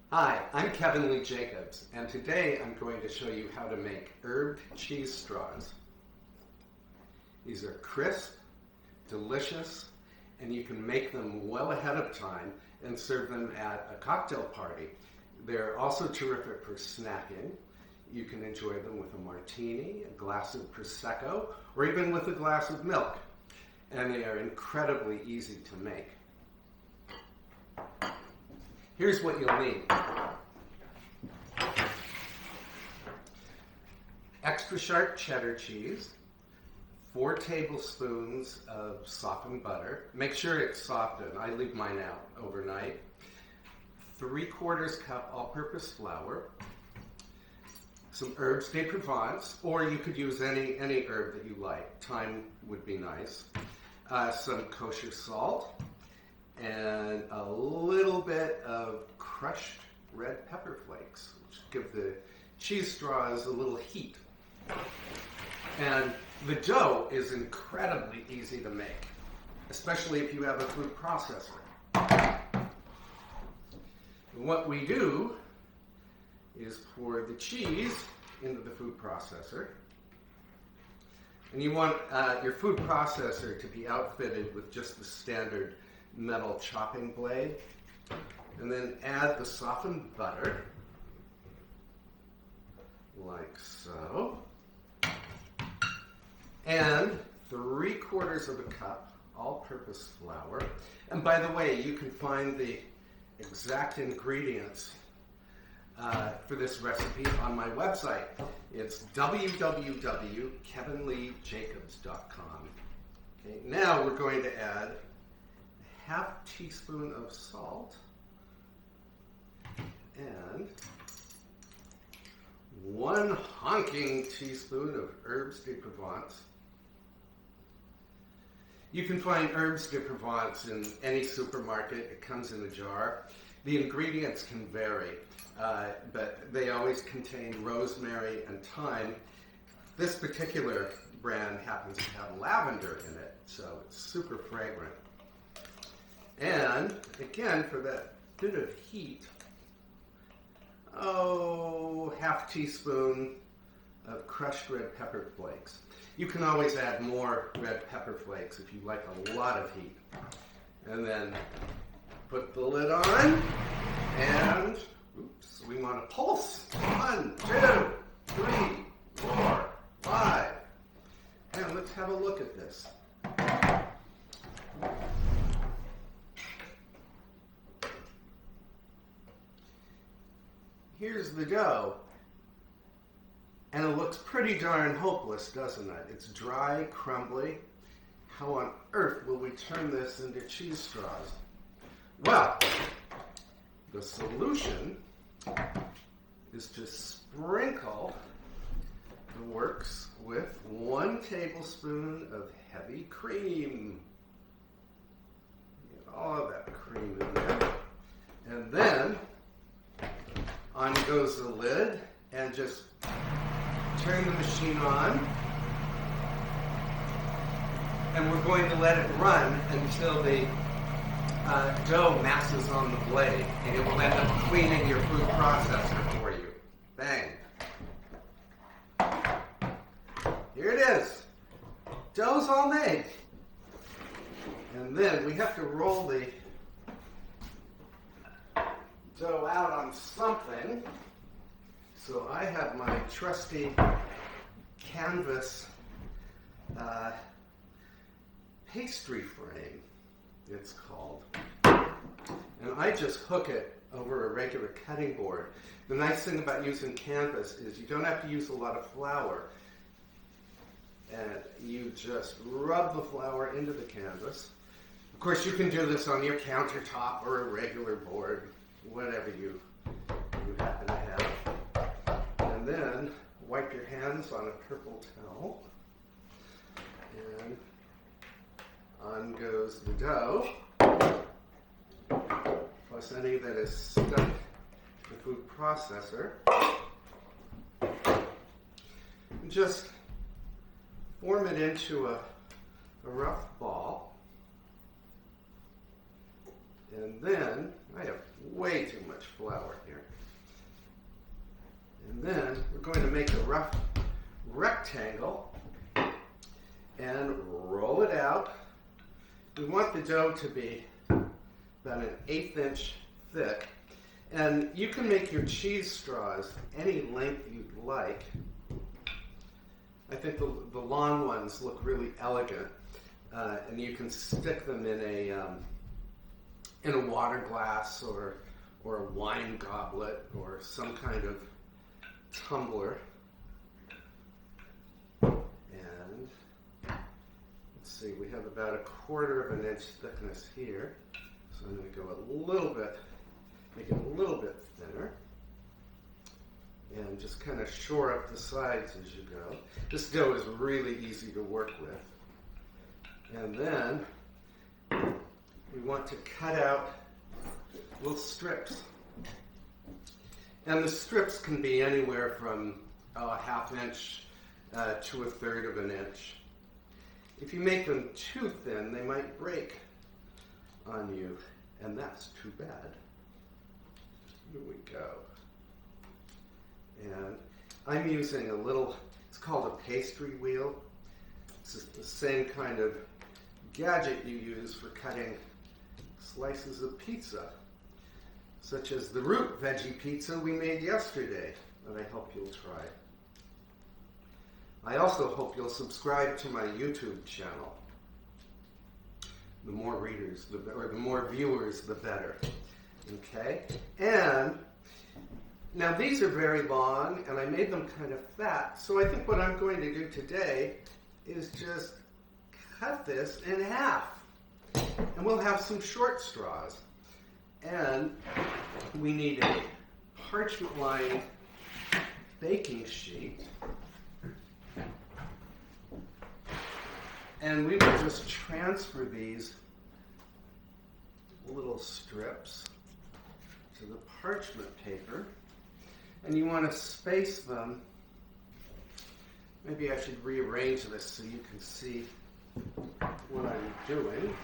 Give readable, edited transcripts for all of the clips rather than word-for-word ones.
Hi, I'm Kevin Lee Jacobs, and today I'm going to show you how to make herbed cheese straws. These are crisp, delicious, and you can make them well ahead of time and serve them at a cocktail party. They're also terrific for snacking. You can enjoy them with a martini, a glass of Prosecco, or even with a glass of milk. And they are incredibly easy to make. Here's what you'll need. Extra sharp cheddar cheese, 4 tablespoons of softened butter. Make sure it's softened. I leave mine out overnight. 3/4 cup all-purpose flour, some herbes de Provence, or you could use any herb that you like. Thyme would be nice. Some kosher salt, and a little bit of crushed red pepper flakes, which give the cheese straws a little heat. And the dough is incredibly easy to make, especially if you have a food processor. What we do is pour the cheese into the food processor. And you want your food processor to be outfitted with just the standard metal chopping blade. And then add the softened butter, like so. And 3/4 cup all-purpose flour. And by the way, you can find the exact ingredients for this recipe on my website. It's www.kevinleejacobs.com. Okay, now we're going to add a 1/2 teaspoon of salt and 1 honking teaspoon of herbes de Provence. You can find herbes de Provence in any supermarket. It comes in a jar. The ingredients can vary, but they always contain rosemary and thyme. This particular brand happens to have lavender in it, so it's super fragrant. And again, for that bit of heat, 1/2 teaspoon of crushed red pepper flakes. You can always add more red pepper flakes if you like a lot of heat. And then put the lid on, and we want to pulse. 1, 2, 3, 4, 5. And let's have a look at this. Here's the dough. And it looks pretty darn hopeless, doesn't it? It's dry, crumbly. How on earth will we turn this into cheese straws? Well, the solution is to sprinkle the works with 1 tablespoon of heavy cream. Get all of that cream in there. And then on goes the lid, and just turn the machine on. And we're going to let it run until the dough masses on the blade, and it will end up cleaning your food processor for you. Bang. Here it is. Dough's all made. And then we have to roll the dough out on something. So I have my trusty canvas pastry frame, it's called. And I just hook it over a regular cutting board. The nice thing about using canvas is you don't have to use a lot of flour. And you just rub the flour into the canvas. Of course, you can do this on your countertop or a regular board, whatever you happen to have. And then wipe your hands on a purple towel. And on goes the dough, plus any that is stuck in the food processor. And just form it into a rough ball. And then, I have way too much flour here. And then we're going to make a rough rectangle and roll it out. We want the dough to be about an 1/8 inch thick. And you can make your cheese straws any length you'd like. I think the long ones look really elegant. And you can stick them in a water glass or a wine goblet or some kind of tumbler. And let's see, we have about 1/4 inch thickness here. So I'm going to go a little bit, make it a little bit thinner. And just kind of shore up the sides as you go. This dough is really easy to work with. And then we want to cut out little strips. And the strips can be anywhere from a 1/2 inch to 1/3 of an inch. If you make them too thin, they might break on you, and that's too bad. Here we go. And I'm using a little, it's called a pastry wheel. It's the same kind of gadget you use for cutting slices of pizza, such as the root veggie pizza we made yesterday that I hope you'll try. I also hope you'll subscribe to my YouTube channel. The more readers, or the more viewers, the better. Okay? And now these are very long, and I made them kind of fat, so I think what I'm going to do today is just cut this in half. And we'll have some short straws. And we need a parchment-lined baking sheet. And we will just transfer these little strips to the parchment paper. And you want to space them. Maybe I should rearrange this so you can see what I'm doing.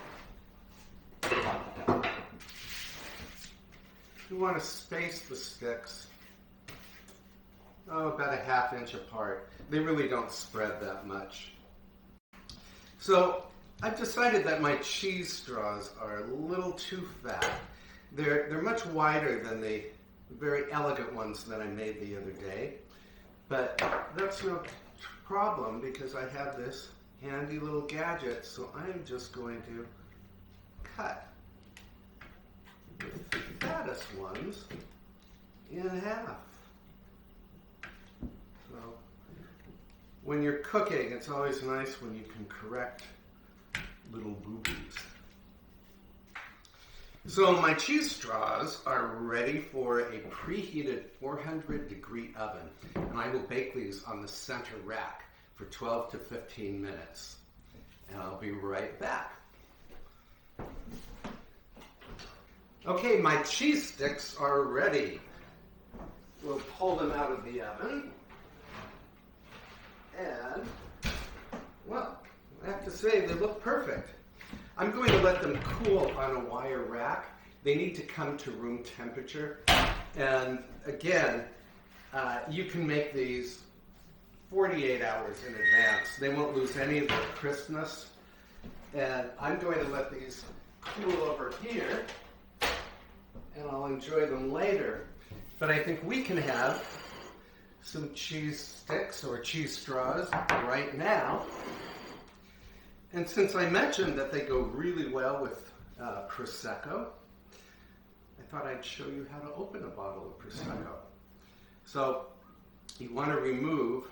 You want to space the sticks, about a 1/2 inch apart. They really don't spread that much. So I've decided that my cheese straws are a little too fat. They're much wider than the very elegant ones that I made the other day. But that's no problem because I have this handy little gadget, so I'm just going to cut the fattest ones in half. So when you're cooking, it's always nice when you can correct little boo-boos. So my cheese straws are ready for a preheated 400-degree oven, and I will bake these on the center rack for 12 to 15 minutes. And I'll be right back. Okay, my cheese sticks are ready. We'll pull them out of the oven. And, well, I have to say they look perfect. I'm going to let them cool on a wire rack. They need to come to room temperature. And again, you can make these 48 hours in advance. They won't lose any of their crispness. And I'm going to let these cool over here, and I'll enjoy them later. But I think we can have some cheese sticks or cheese straws right now. And since I mentioned that they go really well with Prosecco, I thought I'd show you how to open a bottle of Prosecco. So you want to remove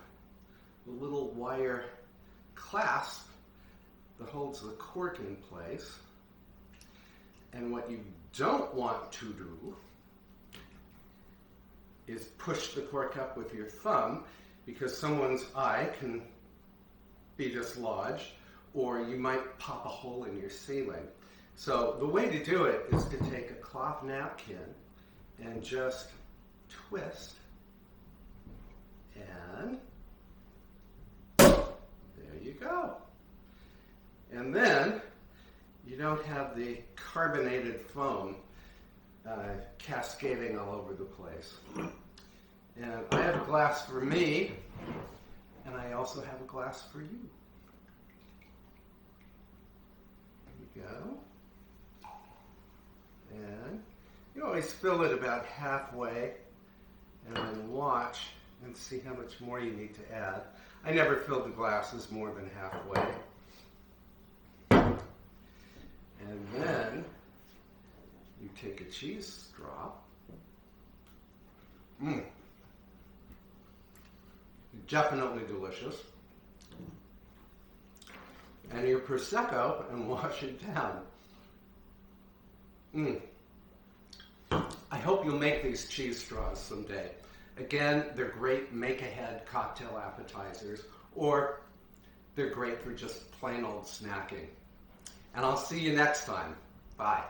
the little wire clasp that holds the cork in place. And what you don't want to do is push the cork up with your thumb, because someone's eye can be dislodged, or you might pop a hole in your ceiling. So the way to do it is to take a cloth napkin and just twist, and there you go. And then you don't have the carbonated foam cascading all over the place. And I have a glass for me, and I also have a glass for you. There you go. And you always fill it about halfway, and then watch and see how much more you need to add. I never fill the glasses more than halfway. And then you take a cheese straw. Definitely delicious. And your Prosecco and wash it down. I hope you'll make these cheese straws someday. Again, they're great make-ahead cocktail appetizers, or they're great for just plain old snacking. And I'll see you next time. Bye.